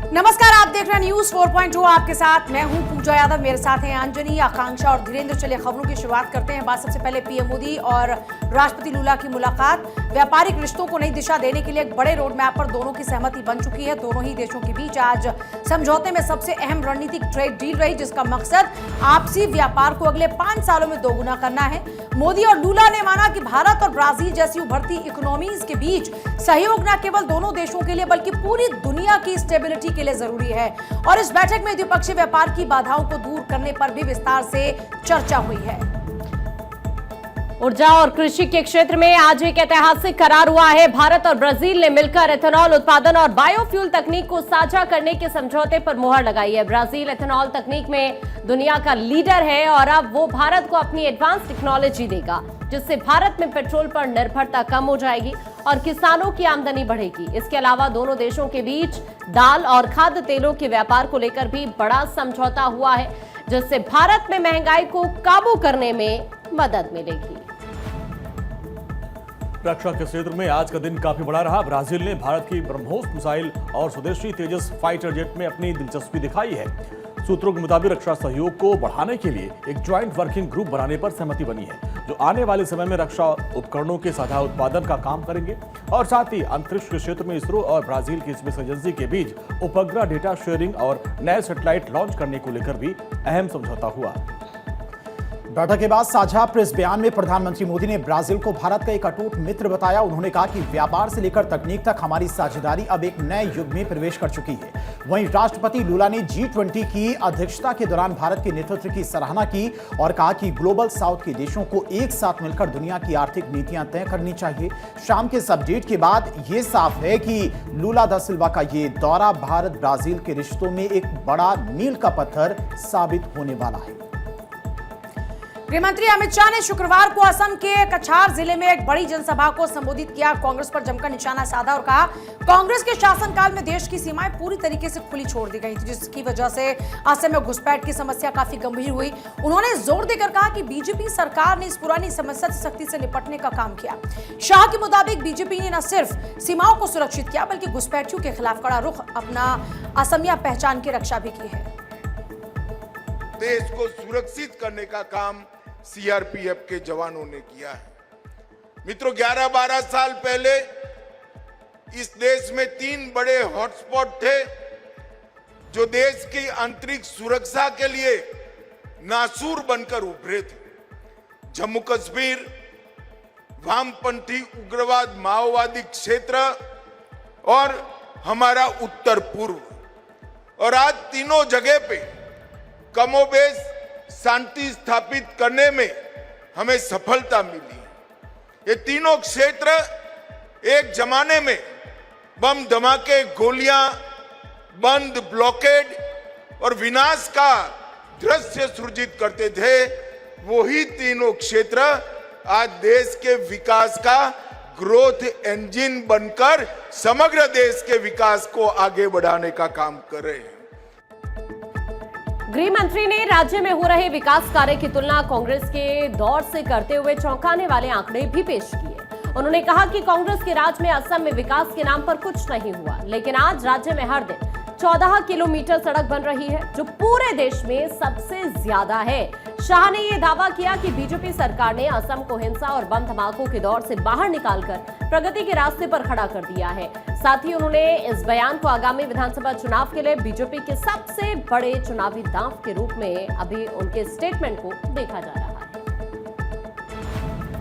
नमस्कार, आप देख रहे हैं न्यूज 4.2। आपके साथ मैं हूं पूजा यादव, मेरे साथ हैं अंजनी, आकांक्षा और धीरेन्द्र। चलिए खबरों की शुरुआत करते हैं। बात सबसे पहले पीएम मोदी और राष्ट्रपति लूला की मुलाकात। व्यापारिक रिश्तों को नई दिशा देने के लिए एक बड़े रोड मैप पर दोनों की सहमति बन चुकी है। दोनों ही देशों के बीच आज समझौते में सबसे अहम रणनीतिक ट्रेड डील रही, जिसका मकसद आपसी व्यापार को अगले 5 सालों में दोगुना करना है। मोदी और लूला ने माना कि भारत और ब्राजील जैसी उभरती इकोनॉमीज के बीच सहयोग न केवल दोनों देशों के लिए बल्कि पूरी दुनिया की स्टेबिलिटी के लिए जरूरी है। और इस बैठक में द्विपक्षीय व्यापार की बाधाओं को दूर करने पर भी विस्तार से चर्चा हुई है। ऊर्जा और कृषि के क्षेत्र में आज एक ऐतिहासिक करार हुआ है। भारत और ब्राजील ने मिलकर एथेनॉल उत्पादन और बायोफ्यूल तकनीक को साझा करने के समझौते पर मुहर लगाई है। ब्राजील एथेनॉल तकनीक में दुनिया का लीडर है और अब वो भारत को अपनी एडवांस टेक्नोलॉजी देगा, जिससे भारत में पेट्रोल पर निर्भरता कम हो जाएगी और किसानों की आमदनी बढ़ेगी। इसके अलावा दोनों देशों के बीच दाल और खाद्य तेलों के व्यापार को लेकर भी बड़ा समझौता हुआ है, जिससे भारत में महंगाई को काबू करने में मदद मिलेगी। रक्षा के क्षेत्र में आज का दिन काफी बड़ा रहा। ब्राजील ने भारत की ब्रह्मोस मिसाइल और स्वदेशी तेजस फाइटर जेट में अपनी दिलचस्पी दिखाई है। सूत्रों के मुताबिक रक्षा सहयोग को बढ़ाने के लिए एक ज्वाइंट वर्किंग ग्रुप बनाने पर सहमति बनी है, जो आने वाले समय में रक्षा उपकरणों के साझा उत्पादन का काम करेंगे। और साथ ही अंतरिक्ष के क्षेत्र में इसरो और ब्राजील की स्पेस एजेंसी के बीच उपग्रह डेटा शेयरिंग और नए सैटेलाइट लॉन्च करने को लेकर भी अहम समझौता हुआ। बैठक के बाद साझा प्रेस बयान में प्रधानमंत्री मोदी ने ब्राजील को भारत का एक अटूट मित्र बताया। उन्होंने कहा कि व्यापार से लेकर तकनीक तक हमारी साझेदारी अब एक नए युग में प्रवेश कर चुकी है। वहीं राष्ट्रपति लूला ने G20 की अध्यक्षता के दौरान भारत के नेतृत्व की सराहना की और कहा कि ग्लोबल साउथ के देशों को एक साथ मिलकर दुनिया की आर्थिक नीतियां तय करनी चाहिए। शाम के इस अपडेट के बाद यह साफ है कि लूला दा सिल्वा का ये दौरा भारत ब्राजील के रिश्तों में एक बड़ा मील का पत्थर साबित होने वाला है। गृहमंत्री अमित शाह ने शुक्रवार को असम के कछार जिले में एक बड़ी जनसभा को संबोधित किया। कांग्रेस पर जमकर निशाना साधा और कहा कांग्रेस के शासनकाल में देश की सीमाएं पूरी तरीके से खुली छोड़ दी गई थी, जिसकी वजह से असम में घुसपैठ की समस्या काफी गंभीर हुई। उन्होंने जोर देकर कहा कि बीजेपी सरकार ने इस पुरानी समस्या से सख्ती से निपटने का काम किया। शाह के मुताबिक बीजेपी ने न सिर्फ सीमाओं को सुरक्षित किया बल्कि घुसपैठियों के खिलाफ कड़ा रुख अपना असमिया पहचान की रक्षा भी की है। देश को सुरक्षित करने का काम सीआरपीएफ के जवानों ने किया है। मित्रों, 11-12 साल पहले इस देश में 3 बड़े हॉटस्पॉट थे जो देश की आंतरिक सुरक्षा के लिए नासूर बनकर उभरे थे। जम्मू कश्मीर, वामपंथी उग्रवाद माओवादी क्षेत्र और हमारा उत्तर पूर्व। और आज तीनों जगह पे कमोबेश शांति स्थापित करने में हमें सफलता मिली। ये तीनों क्षेत्र एक जमाने में बम धमाके, गोलियां, बंद, ब्लॉकेड और विनाश का दृश्य सृजित करते थे। वही तीनों क्षेत्र आज देश के विकास का ग्रोथ इंजन बनकर समग्र देश के विकास को आगे बढ़ाने का काम कर रहे हैं। गृह मंत्री ने राज्य में हो रहे विकास कार्य की तुलना कांग्रेस के दौर से करते हुए चौंकाने वाले आंकड़े भी पेश किए। उन्होंने कहा कि कांग्रेस के राज में असम में विकास के नाम पर कुछ नहीं हुआ, लेकिन आज राज्य में हर दिन 14 किलोमीटर सड़क बन रही है, जो पूरे देश में सबसे ज्यादा है। शाह ने यह दावा किया कि बीजेपी सरकार ने असम को हिंसा और बम धमाकों के दौर से बाहर निकालकर प्रगति के रास्ते पर खड़ा कर दिया है। साथ ही उन्होंने इस बयान को आगामी विधानसभा चुनाव के लिए बीजेपी के सबसे बड़े चुनावी दांव के रूप में अभी उनके स्टेटमेंट को देखा जा रहा है।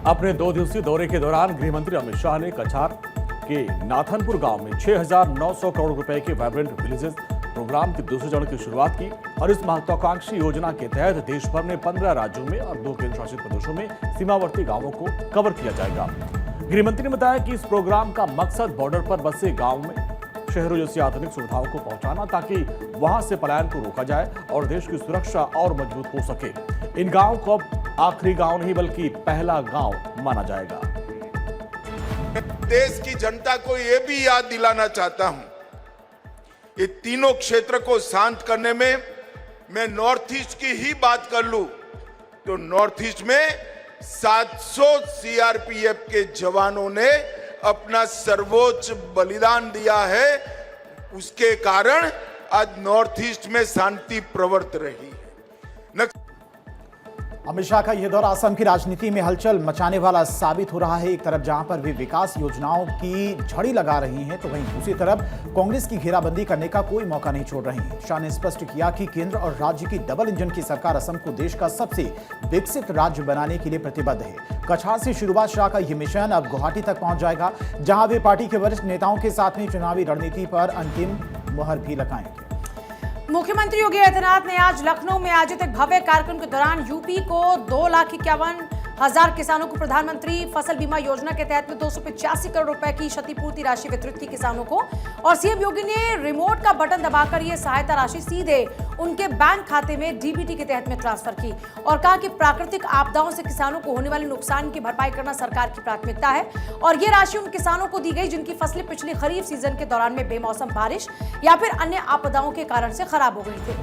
अपने 2 दिवसीय दौरे के दौरान गृह मंत्री अमित शाह ने कछार के नाथनपुर गांव में 6,900 करोड़ रुपए के वाइब्रेंट विलेजेस प्रोग्राम के दूसरे चरण की शुरुआत की। और इस महत्वाकांक्षी योजना के तहत देश भर में 15 राज्यों में और 2 केंद्र शासित प्रदेशों में सीमावर्ती गांवों को कवर किया जाएगा। गृहमंत्री ने बताया कि इस प्रोग्राम का मकसद बॉर्डर पर बसे गांव में शहरों जैसी आधुनिक सुविधाओं को पहुंचाना, ताकि वहां से पलायन को रोका जाए और देश की सुरक्षा और मजबूत हो सके। इन गांवों को अब आखिरी गांव नहीं बल्कि पहला गांव माना जाएगा। देश की जनता को यह भी याद दिलाना चाहता हूं, ये तीनों क्षेत्र को शांत करने में मैं नॉर्थ ईस्ट की ही बात कर लूं तो नॉर्थ ईस्ट में 700 सीआरपीएफ के जवानों ने अपना सर्वोच्च बलिदान दिया है। उसके कारण आज नॉर्थ ईस्ट में शांति प्रवर्त रही है। अमित शाह का यह दौरा असम की राजनीति में हलचल मचाने वाला साबित हो रहा है। एक तरफ जहां पर भी विकास योजनाओं की झड़ी लगा रही हैं, तो वहीं दूसरी तरफ कांग्रेस की घेराबंदी करने का कोई मौका नहीं छोड़ रही है। शाह ने स्पष्ट किया कि केंद्र और राज्य की डबल इंजन की सरकार असम को देश का सबसे विकसित राज्य बनाने के लिए प्रतिबद्ध है। कछार से शुरुआत शाह का यह मिशन अब गुवाहाटी तक पहुंच जाएगा, जहां वे पार्टी के वरिष्ठ नेताओं के साथ में चुनावी रणनीति पर अंतिम मुहर भी लगाएंगे। मुख्यमंत्री योगी आदित्यनाथ ने आज लखनऊ में आयोजित एक भव्य कार्यक्रम के दौरान यूपी को 2,51,000 किसानों को प्रधानमंत्री फसल बीमा योजना के तहत में 285 करोड़ रुपए की क्षतिपूर्ति राशि वितरित की किसानों को। और सीएम योगी ने रिमोट का बटन दबाकर यह सहायता राशि सीधे उनके बैंक खाते में डीबीटी के तहत में ट्रांसफर की और कहा कि प्राकृतिक आपदाओं से किसानों को होने वाले नुकसान की भरपाई करना सरकार की प्राथमिकता है। और यह राशि उन किसानों को दी गई जिनकी फसलें पिछले खरीफ सीजन के दौरान में बेमौसम बारिश या फिर अन्य आपदाओं के कारण से खराब हो गई थी।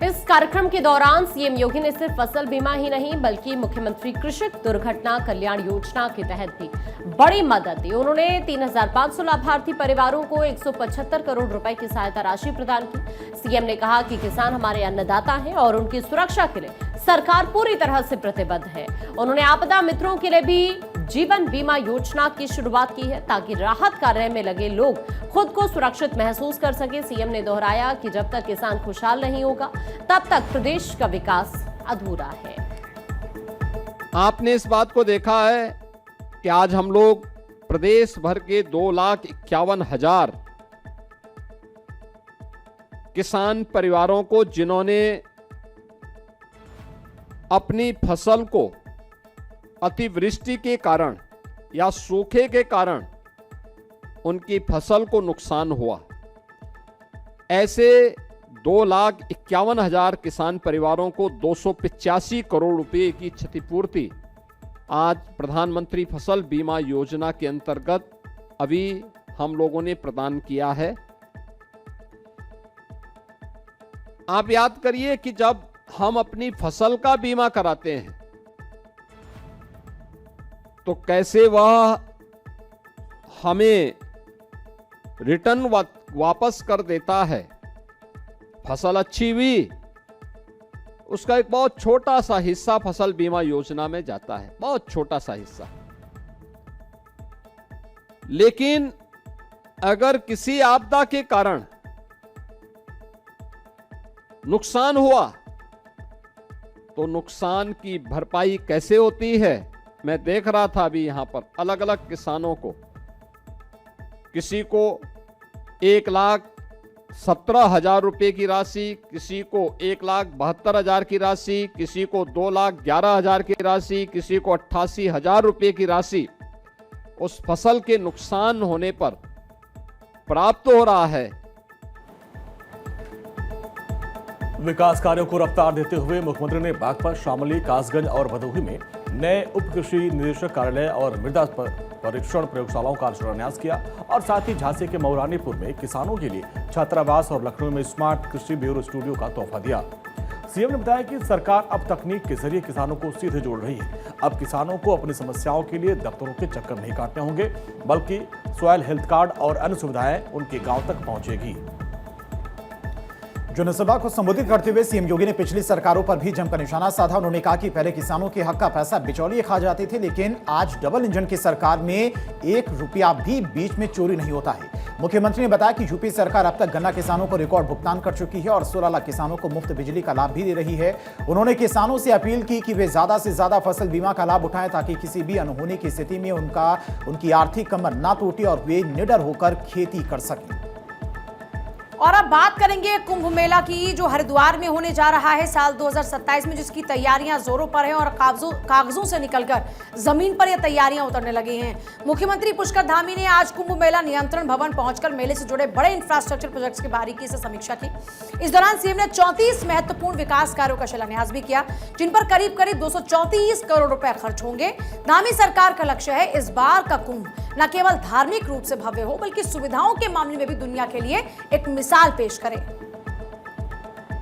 इस कार्यक्रम के दौरान सीएम योगी ने सिर्फ फसल बीमा ही नहीं बल्कि मुख्यमंत्री कृषक दुर्घटना कल्याण योजना के तहत भी बड़ी मदद दी। उन्होंने 3,500 लाभार्थी परिवारों को 175 करोड़ रुपए की सहायता राशि प्रदान की। सीएम ने कहा कि किसान हमारे अन्नदाता हैं और उनकी सुरक्षा के लिए सरकार पूरी तरह से प्रतिबद्ध है। उन्होंने आपदा मित्रों के लिए भी जीवन बीमा योजना की शुरुआत की है ताकि राहत कार्य में लगे लोग खुद को सुरक्षित महसूस कर सके। सीएम ने दोहराया कि जब तक किसान खुशहाल नहीं होगा तब तक प्रदेश का विकास अधूरा है। आपने इस बात को देखा है कि आज हम लोग प्रदेश भर के 2,51,000 किसान परिवारों को, जिन्होंने अपनी फसल को अतिवृष्टि के कारण या सूखे के कारण उनकी फसल को नुकसान हुआ, ऐसे 2,51,000 किसान परिवारों को 285 करोड़ रुपए की क्षतिपूर्ति आज प्रधानमंत्री फसल बीमा योजना के अंतर्गत अभी हम लोगों ने प्रदान किया है। आप याद करिए कि जब हम अपनी फसल का बीमा कराते हैं तो कैसे वह हमें रिटर्न वापस कर देता है। फसल अच्छी हुई, उसका एक बहुत छोटा सा हिस्सा फसल बीमा योजना में जाता है, बहुत छोटा सा हिस्सा। लेकिन अगर किसी आपदा के कारण नुकसान हुआ तो नुकसान की भरपाई कैसे होती है। मैं देख रहा था अभी यहां पर अलग अलग किसानों को, किसी को 1,17,000 रुपए की राशि, किसी को 1,72,000 की राशि, किसी को 2,11,000 की राशि, किसी को 88,000 रुपए की राशि उस फसल के नुकसान होने पर प्राप्त हो रहा है। विकास कार्यों को रफ्तार देते हुए मुख्यमंत्री ने बागपत, शामली, कासगंज और भदोही में नए उप कृषि निदेशक कार्यालय और मृदा परीक्षण प्रयोगशालाओं का शिलान्यास किया और साथ ही झांसी के मऊरानीपुर में किसानों के लिए छात्रावास और लखनऊ में स्मार्ट कृषि ब्यूरो स्टूडियो का तोहफा दिया। सीएम ने बताया कि सरकार अब तकनीक के जरिए किसानों को सीधे जोड़ रही है। अब किसानों को अपनी समस्याओं के लिए दफ्तरों के चक्कर नहीं काटने होंगे, बल्कि सॉइल हेल्थ कार्ड और अन्य सुविधाएं उनके गांव तक पहुंचेगी। जनसभा को संबोधित करते हुए सीएम योगी ने पिछली सरकारों पर भी जमकर निशाना साधा। उन्होंने कहा कि पहले किसानों के हक का पैसा बिचौलिए खा जाते थे, लेकिन आज डबल इंजन की सरकार में 1 रुपया भी बीच में चोरी नहीं होता है। मुख्यमंत्री ने बताया कि यूपी सरकार अब तक गन्ना किसानों को रिकॉर्ड भुगतान कर चुकी है और 16 लाख किसानों को मुफ्त बिजली का लाभ भी दे रही है। उन्होंने किसानों से अपील की कि वे ज्यादा से ज्यादा फसल बीमा का लाभ उठाएं ताकि किसी भी अनहोनी की स्थिति में उनकी आर्थिक कमर ना टूटे और वे निडर होकर खेती कर सकें। और अब बात करेंगे कुंभ मेला की, जो हरिद्वार में होने जा रहा है साल 2027 में, जिसकी तैयारियां जोरों पर हैं और कागजों से निकलकर जमीन पर ये तैयारियां उतरने लगी हैं। मुख्यमंत्री पुष्कर धामी ने आज कुंभ मेला नियंत्रण भवन पहुंचकर मेले से जुड़े बड़े इंफ्रास्ट्रक्चर प्रोजेक्ट्स की बारीकी से समीक्षा की। इस दौरान सीएम ने 34 महत्वपूर्ण विकास कार्यों का शिलान्यास भी किया, जिन पर करीब 234 करोड़ रुपए खर्च होंगे। धामी सरकार का लक्ष्य है इस बार का कुंभ न केवल धार्मिक रूप से भव्य हो, बल्कि सुविधाओं के मामले में भी दुनिया के लिए एक मिसाल पेश करे।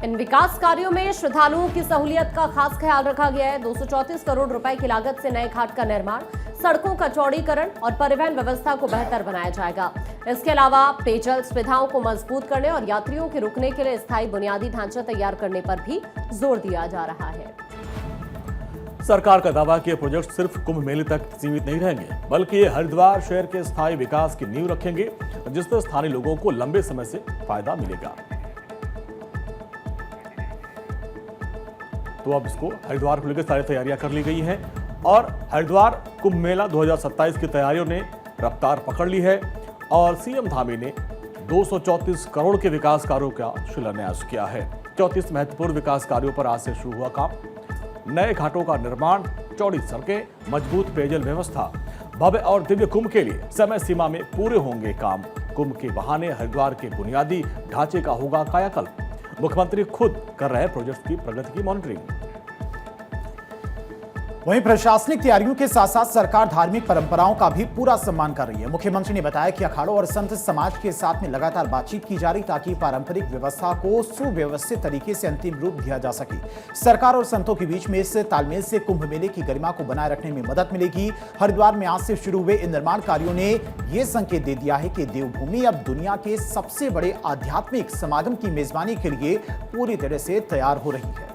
इन विकास कार्यों में श्रद्धालुओं की सहूलियत का खास ख्याल रखा गया है। 234 करोड़ रुपए की लागत से नए घाट का निर्माण, सड़कों का चौड़ीकरण और परिवहन व्यवस्था को बेहतर बनाया जाएगा। इसके अलावा पेयजल सुविधाओं को मजबूत करने और यात्रियों के रुकने के लिए स्थायी बुनियादी ढांचा तैयार करने पर भी जोर दिया जा रहा है। सरकार का दावा कि ये प्रोजेक्ट सिर्फ कुंभ मेले तक सीमित नहीं रहेंगे, बल्कि ये हरिद्वार शहर के स्थायी विकास की नींव रखेंगे, जिससे स्थानीय लोगों को लंबे समय से फायदा मिलेगा। तो अब इसको हरिद्वार को लेकर सारी तैयारियां कर ली गई हैं और हरिद्वार कुंभ मेला 2027 की तैयारियों ने रफ्तार पकड़ ली है और सीएम धामी ने 234 करोड़ के विकास कार्यों का शिलान्यास किया है। 34 महत्वपूर्ण विकास कार्यों पर आज से शुरू हुआ काम। नए घाटों का निर्माण, चौड़ी सड़कें, मजबूत पेयजल व्यवस्था, भव्य और दिव्य कुंभ के लिए समय सीमा में पूरे होंगे काम। कुंभ के बहाने हरिद्वार के बुनियादी ढांचे का होगा कायाकल्प। मुख्यमंत्री खुद कर रहे प्रोजेक्ट की प्रगति की मॉनिटरिंग। वहीं प्रशासनिक तैयारियों के साथ साथ सरकार धार्मिक परंपराओं का भी पूरा सम्मान कर रही है। मुख्यमंत्री ने बताया कि अखाड़ों और संत समाज के साथ में लगातार बातचीत की जा रही ताकि पारंपरिक व्यवस्था को सुव्यवस्थित तरीके से अंतिम रूप दिया जा सके। सरकार और संतों के बीच में इस तालमेल से कुंभ मेले की गरिमा को बनाए रखने में मदद मिलेगी। हरिद्वार में आज से शुरू हुए इन निर्माण कार्यों ने यह संकेत दे दिया है कि देवभूमि अब दुनिया के सबसे बड़े आध्यात्मिक समागम की मेजबानी के लिए पूरी तरह से तैयार हो रही है।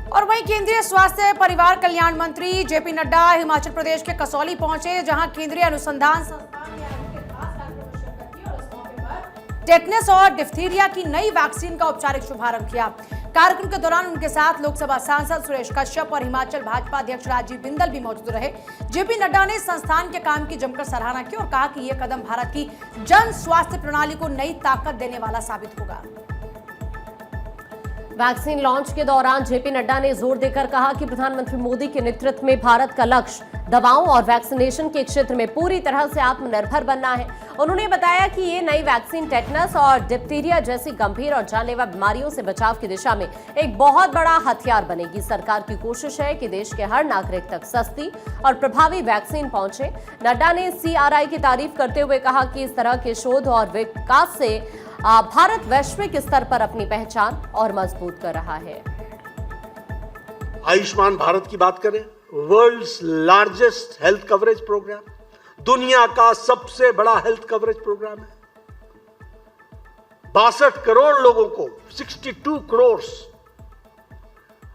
और वहीं केंद्रीय स्वास्थ्य परिवार कल्याण मंत्री जेपी नड्डा हिमाचल प्रदेश के कसौली पहुंचे, जहां केंद्रीय अनुसंधान संस्थान ने आयोजित एक खास कार्यक्रम में शिरकत की और इस मौके पर टेटनस और डिप्थीरिया की नई वैक्सीन का औपचारिक शुभारंभ किया। कार्यक्रम के दौरान उनके साथ लोकसभा सांसद सुरेश कश्यप और हिमाचल भाजपा अध्यक्ष राजीव बिंदल भी मौजूद रहे। जेपी नड्डा ने संस्थान के काम की जमकर सराहना की और कहा कि यह कदम भारत की जन स्वास्थ्य प्रणाली को नई ताकत देने वाला साबित होगा। वैक्सीन लॉन्च के दौरान जेपी नड्डा ने जोर देकर कहा कि प्रधानमंत्री मोदी के नेतृत्व में भारत का लक्ष्य दवाओं और वैक्सीनेशन के क्षेत्र में पूरी तरह से आत्मनिर्भर बनना है। उन्होंने बताया कि ये नई वैक्सीन टेटनस और डिप्थीरिया जैसी गंभीर और जानलेवा बीमारियों से बचाव की दिशा में एक बहुत बड़ा हथियार बनेगी। सरकार की कोशिश है कि देश के हर नागरिक तक सस्ती और प्रभावी वैक्सीन पहुंचे। नड्डा ने CRI की तारीफ करते हुए कहा कि इस तरह के शोध और विकास से भारत वैश्विक स्तर पर अपनी पहचान और मजबूत कर रहा है। आयुष्मान भारत की बात करें, world's largest health coverage program, दुनिया का सबसे बड़ा हेल्थ कवरेज प्रोग्राम है। 62 करोड़ लोगों को, 62 करोड़,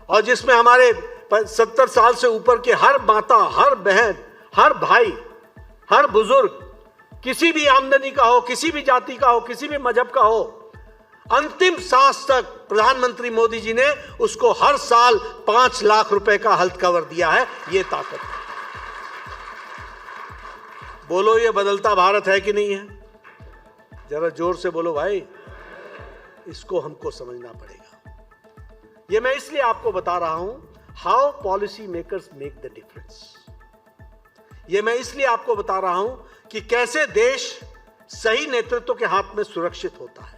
और जिसमें हमारे 70 साल से ऊपर के हर माता, हर बहन, हर भाई, हर बुजुर्ग, किसी भी आमदनी का हो, किसी भी जाति का हो, किसी भी मजहब का हो, अंतिम सांस तक प्रधानमंत्री मोदी जी ने उसको हर साल 5 लाख रुपए का हेल्थ कवर दिया है। ये ताकत है। बोलो, ये बदलता भारत है कि नहीं है? जरा जोर से बोलो भाई, इसको हमको समझना पड़ेगा। ये मैं इसलिए आपको बता रहा हूं, how policy makers make the difference. ये मैं इसलिए आपको बता रहा हूं कि कैसे देश सही नेतृत्व के हाथ में सुरक्षित होता है।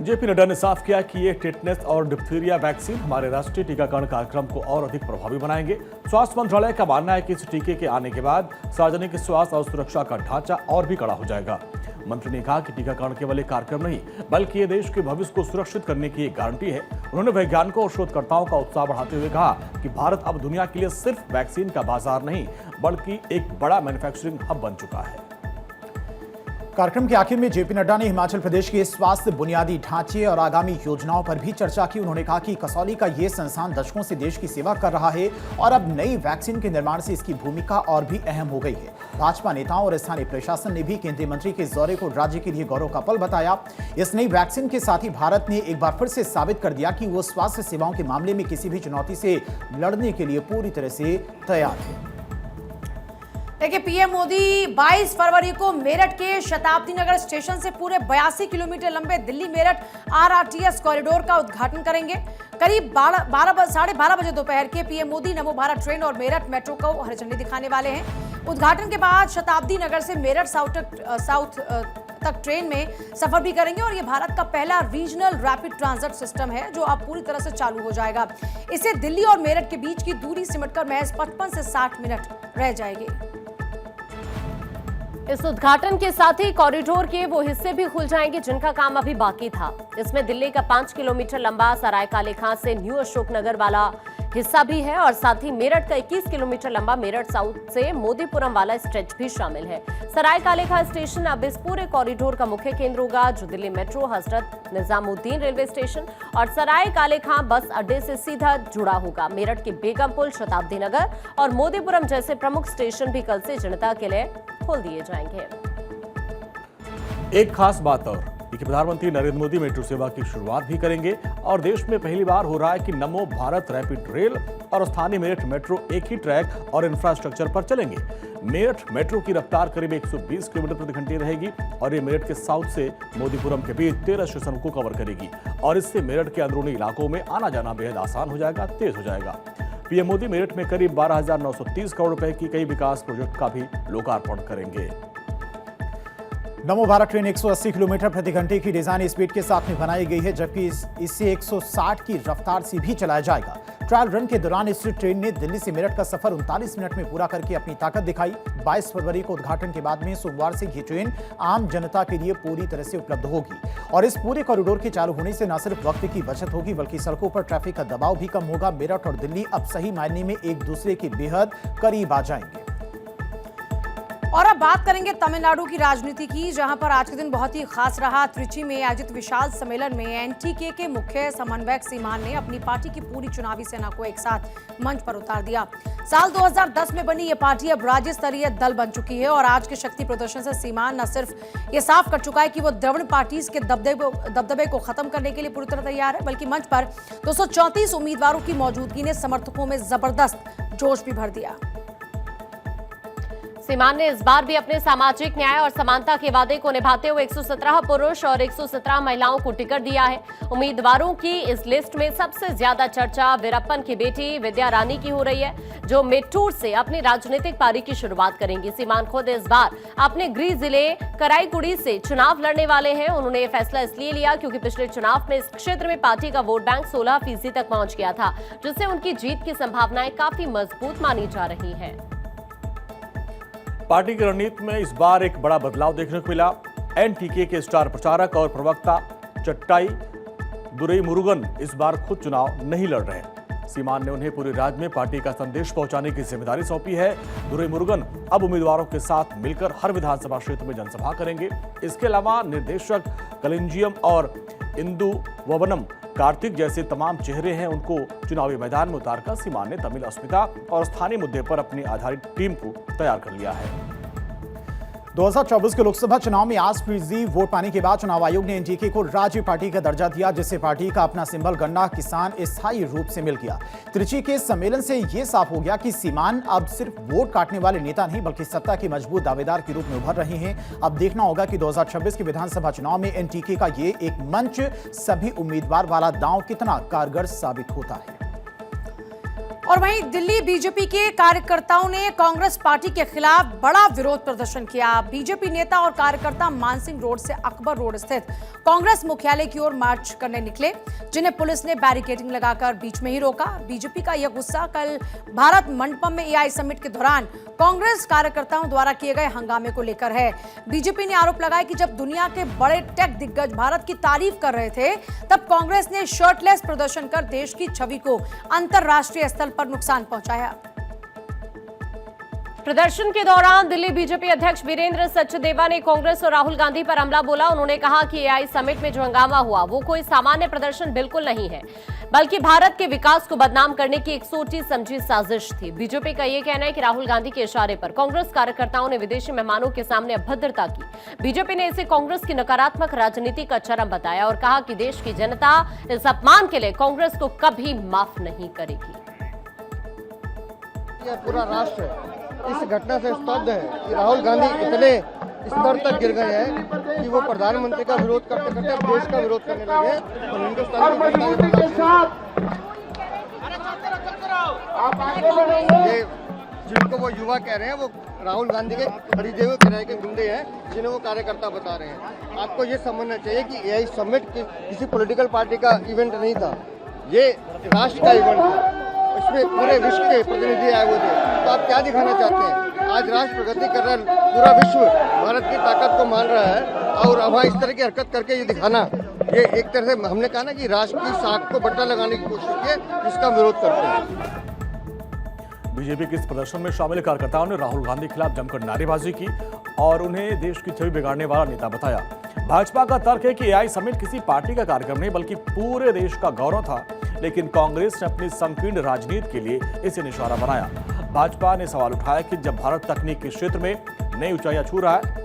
जेपी नड्डा ने साफ किया कि ये टेटनस और डिप्थीरिया वैक्सीन हमारे राष्ट्रीय टीकाकरण कार्यक्रम को और अधिक प्रभावी बनाएंगे। स्वास्थ्य मंत्रालय का मानना है कि इस टीके के आने के बाद सार्वजनिक स्वास्थ्य और सुरक्षा का ढांचा और भी कड़ा हो जाएगा। मंत्री ने कहा कि टीकाकरण केवल एक कार्यक्रम नहीं, बल्कि ये देश के भविष्य को सुरक्षित करने की एक गारंटी है। उन्होंने वैज्ञानिकों और शोधकर्ताओं का उत्साह बढ़ाते हुए कहा कि भारत अब दुनिया के लिए सिर्फ वैक्सीन का बाजार नहीं, बल्कि एक बड़ा मैन्युफैक्चरिंग हब बन चुका है। कार्यक्रम के आखिर में जेपी नड्डा ने हिमाचल प्रदेश के स्वास्थ्य बुनियादी ढांचे और आगामी योजनाओं पर भी चर्चा की। उन्होंने कहा कि कसौली का ये संस्थान दशकों से देश की सेवा कर रहा है और अब नई वैक्सीन के निर्माण से इसकी भूमिका और भी अहम हो गई है। भाजपा नेताओं और स्थानीय प्रशासन ने भी केंद्रीय मंत्री के इस दौरे को राज्य के लिए गौरव का पल बताया। इस नई वैक्सीन के साथ ही भारत ने एक बार फिर से साबित कर दिया कि वो स्वास्थ्य सेवाओं के मामले में किसी भी चुनौती से लड़ने के लिए पूरी तरह से तैयार है। देखिए, पीएम मोदी 22 फरवरी को मेरठ के शताब्दी नगर स्टेशन से पूरे 82 किलोमीटर लंबे दिल्ली मेरठ RRTS कॉरिडोर का उद्घाटन करेंगे। करीब 12:30 बजे दोपहर के पीएम मोदी नमो भारत ट्रेन और मेरठ मेट्रो को हरी झंडी दिखाने वाले हैं। उद्घाटन के बाद शताब्दी नगर से मेरठ साउथ तक ट्रेन में सफर भी करेंगे और ये भारत का पहला रीजनल रैपिड ट्रांजिट सिस्टम है जो अब पूरी तरह से चालू हो जाएगा। इससे दिल्ली और मेरठ के बीच की दूरी सिमटकर महज 55 से 60 मिनट रह जाएगी। इस उद्घाटन के साथ ही कॉरिडोर के वो हिस्से भी खुल जाएंगे जिनका काम अभी बाकी था। इसमें दिल्ली का 5 किलोमीटर लंबा सरायकाले खां से न्यू अशोकनगर वाला हिस्सा भी है और साथ ही मेरठ का 21 किलोमीटर लंबा मेरठ साउथ से मोदीपुरम वाला स्ट्रेच भी शामिल है। सराय कालेखां स्टेशन अब इस पूरे कॉरिडोर का मुख्य केंद्र होगा, जो Delhi metro, Hazrat Nizamuddin railway station और सराय कालेखां बस अड्डे से सीधा जुड़ा होगा। मेरठ के बेगमपुल, शताब्दी नगर और मोदीपुरम जैसे प्रमुख स्टेशन भी कल से जनता के लिए खोल दिए जाएंगे। एक खास बात और कि प्रधानमंत्री नरेंद्र मोदी मेट्रो सेवा की शुरुआत भी करेंगे और देश में पहली बार हो रहा है कि नमो भारत रैपिड रेल और स्थानीय मेरठ मेट्रो एक ही ट्रैक और इंफ्रास्ट्रक्चर पर चलेंगे। मेरठ मेट्रो की रफ्तार करीब 120 किलोमीटर प्रति घंटे रहेगी और ये मेरठ के साउथ से मोदीपुरम के बीच 13 स्टेशनों को कवर करेगी और इससे मेरठ के अंदरूनी इलाकों में आना जाना बेहद आसान हो जाएगा, तेज हो जाएगा। पीएम मोदी मेरठ में करीब 12,930 करोड़ रुपए की कई विकास प्रोजेक्ट का भी लोकार्पण करेंगे। नमो भारत ट्रेन 180 किलोमीटर प्रति घंटे की डिजाइन स्पीड के साथ में बनाई गई है, जबकि इसे 160 की रफ्तार से भी चलाया जाएगा। ट्रायल रन के दौरान इस ट्रेन ने दिल्ली से मेरठ का सफर 39 मिनट में पूरा करके अपनी ताकत दिखाई। 22 फरवरी को उद्घाटन के बाद में सोमवार से ये ट्रेन आम जनता के लिए पूरी तरह से उपलब्ध होगी और इस पूरे कॉरिडोर के चालू होने से न सिर्फ वक्त की बचत होगी बल्कि सड़कों पर ट्रैफिक का दबाव भी कम होगा। मेरठ और दिल्ली अब सही मायने में एक दूसरे के बेहद करीब आ जाएंगे। और अब बात करेंगे तमिलनाडु की राजनीति की, जहां पर आज के दिन बहुत ही खास रहा। त्रिची में आयोजित विशाल सम्मेलन में एनटीके के मुख्य समन्वयक सीमान ने अपनी पार्टी की पूरी चुनावी सेना को एक साथ मंच पर उतार दिया। साल 2010 में बनी ये पार्टी अब राज्य स्तरीय दल बन चुकी है और आज के शक्ति प्रदर्शन से सीमान न सिर्फ ये साफ कर चुका है कि वो द्रविड़ पार्टीज के दबदबे को खत्म करने के लिए पूरी तरह तैयार है, बल्कि मंच पर 234 उम्मीदवारों की मौजूदगी ने समर्थकों में जबरदस्त जोश भी भर दिया। सीमान ने इस बार भी अपने सामाजिक न्याय और समानता के वादे को निभाते हुए 117 पुरुष और 117 महिलाओं को टिकट दिया है। उम्मीदवारों की इस लिस्ट में सबसे ज्यादा चर्चा वीरप्पन की बेटी विद्या रानी की हो रही है, जो मेट्टूर से अपनी राजनीतिक पारी की शुरुआत करेंगी। सीमान खुद इस बार अपने गृह जिले कराईकुड़ी से चुनाव लड़ने वाले हैं। उन्होंने ये फैसला इसलिए लिया क्योंकि पिछले चुनाव में इस क्षेत्र में पार्टी का वोट बैंक 16% तक पहुंच गया था, जिससे उनकी जीत की संभावनाएं काफी मजबूत मानी जा रही है। पार्टी की रणनीति में इस बार एक बड़ा बदलाव देखने को मिला। एनटीके के स्टार प्रचारक और प्रवक्ता चट्टाई दुरईमुरुगन इस बार खुद चुनाव नहीं लड़ रहे। सीमान ने उन्हें पूरे राज्य में पार्टी का संदेश पहुंचाने की जिम्मेदारी सौंपी है। दुरईमुरुगन अब उम्मीदवारों के साथ मिलकर हर विधानसभा क्षेत्र में जनसभा करेंगे। इसके अलावा निर्देशक कलिंजियम और इंदु ववनम कार्तिक जैसे तमाम चेहरे हैं, उनको चुनावी मैदान में उतारकर सीमान ने तमिल अस्मिता और स्थानीय मुद्दे पर अपनी आधारित टीम को तैयार कर लिया है। 2024 के लोकसभा चुनाव में आज फीसदी वोट पाने के बाद चुनाव आयोग ने एनटीके को राज्य पार्टी का दर्जा दिया, जिससे पार्टी का अपना सिंबल गन्ना किसान स्थायी रूप से मिल गया। त्रिची के सम्मेलन से यह साफ हो गया कि सीमान अब सिर्फ वोट काटने वाले नेता नहीं बल्कि सत्ता के मजबूत दावेदार के रूप में उभर रहे हैं। अब देखना होगा कि 2026 के विधानसभा चुनाव में एनटीके का ये एक मंच सभी उम्मीदवार वाला दांव कितना कारगर साबित होता है। और वहीं दिल्ली बीजेपी के कार्यकर्ताओं ने कांग्रेस पार्टी के खिलाफ बड़ा विरोध प्रदर्शन किया। बीजेपी नेता और कार्यकर्ता मानसिंह रोड से अकबर रोड स्थित कांग्रेस मुख्यालय की ओर मार्च करने निकले, जिन्हें पुलिस ने बैरिकेडिंग लगाकर बीच में ही रोका। बीजेपी का यह गुस्सा कल भारत मंडपम में एआई समिट के दौरान कांग्रेस कार्यकर्ताओं द्वारा किए गए हंगामे को लेकर है। बीजेपी ने आरोप लगाया कि जब दुनिया के बड़े टेक दिग्गज भारत की तारीफ कर रहे थे, तब कांग्रेस ने शर्टलेस प्रदर्शन कर देश की छवि को अंतरराष्ट्रीय स्तर पर नुकसान पहुंचाया। प्रदर्शन के दौरान दिल्ली बीजेपी अध्यक्ष वीरेंद्र सचदेवा ने कांग्रेस और राहुल गांधी पर हमला बोला। उन्होंने कहा कि एआई समिट में जो हंगामा हुआ वो कोई सामान्य प्रदर्शन बिल्कुल नहीं है, बल्कि भारत के विकास को बदनाम करने की एक सोची समझी साजिश थी। बीजेपी का यह कहना है कि राहुल गांधी के इशारे पर कांग्रेस कार्यकर्ताओं ने विदेशी मेहमानों के सामने अभद्रता की। बीजेपी ने इसे कांग्रेस की नकारात्मक राजनीति का चरम बताया और कहा कि देश की जनता इस अपमान के लिए कांग्रेस को कभी माफ नहीं करेगी। यह पूरा राष्ट्र इस घटना से स्तब्ध है कि राहुल गांधी इतने स्तर तक गिर गए हैं कि वो प्रधानमंत्री का विरोध करते करते देश का विरोध करने लगे और हिंदुस्तान ये जिनको वो युवा कह रहे हैं वो राहुल गांधी के खरीदे हुए किराए के गुंडे हैं, जिन्हें वो कार्यकर्ता बता रहे हैं। आपको ये समझना चाहिए कि एआई समिट किसी पॉलिटिकल पार्टी का इवेंट नहीं था, ये राष्ट्र का इवेंट था। इसमें पूरे विश्व के प्रतिनिधि आए हुए थे। तो आप क्या दिखाना चाहते हैं? आज राष्ट्र प्रगति कर रहा है, पूरा विश्व भारत की ताकत को मान रहा है और अब इस तरह की हरकत करके ये दिखाना ये एक तरह से हमने कहा ना कि राष्ट्र की साख को बट्टा लगाने की कोशिश की है, जिसका विरोध करते हैं। बीजेपी के इस प्रदर्शन में शामिल कार्यकर्ताओं ने राहुल गांधी के खिलाफ जमकर नारेबाजी की और उन्हें देश की छवि बिगाड़ने वाला नेता बताया। भाजपा का तर्क है कि एआई समिट किसी पार्टी का कार्यक्रम नहीं बल्कि पूरे देश का गौरव था, लेकिन कांग्रेस ने अपनी संकीर्ण राजनीति के लिए इसे निशाना बनाया। भाजपा ने सवाल उठाया कि जब भारत तकनीक के क्षेत्र में नई ऊंचाइयां छू रहा है